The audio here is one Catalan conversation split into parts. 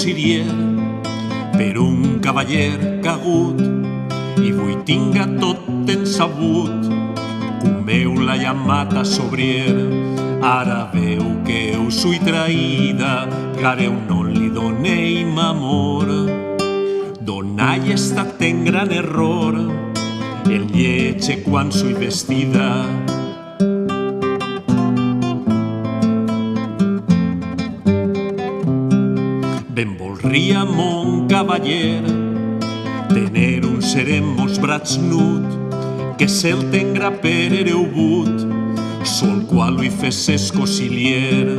sirier per un cavaller cagut i vull tinga tot en sabut. Comeu la llamata sobrier, ara veu que eu sui traïda, careu no li doneim amor. Donai estat en gran error, el lletge quan sui vestida. Ben volria mon cavaller tener un serem mos brats nut, que se'l tengra per ereu but, sol qual lui fesses cosilier,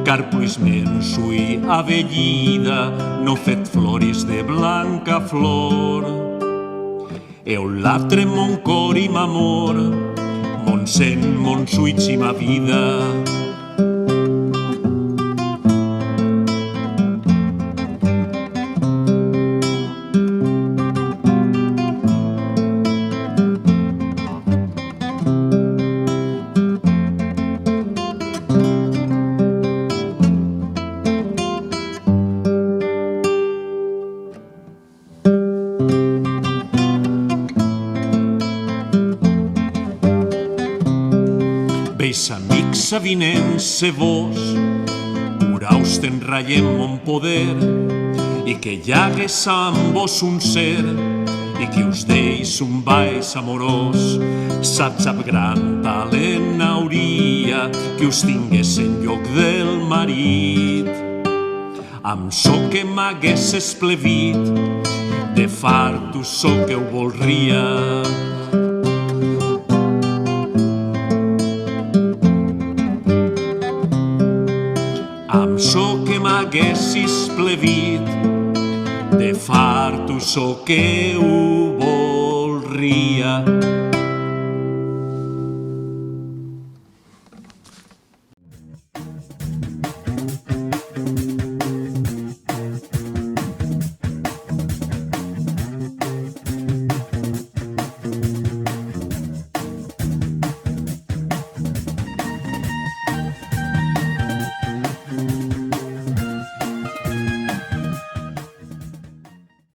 car pues men sui avellida, no fet floris de blanca flor. Eu latre mon cor i m'amor, mon sen, mon suig i ma vida. Veis amics avinent-se vos, uraus te'n rayem mon poder, i que hi hagués amb vos un ser, i que us deis un baix amorós. Saps ab gran talent hauria que us tingués en lloc del marit. Amb ço que m'hagués esplevit, de farto ço que ho volria. Amb ço que m'haguessis plevit, de farto ço que ho volria.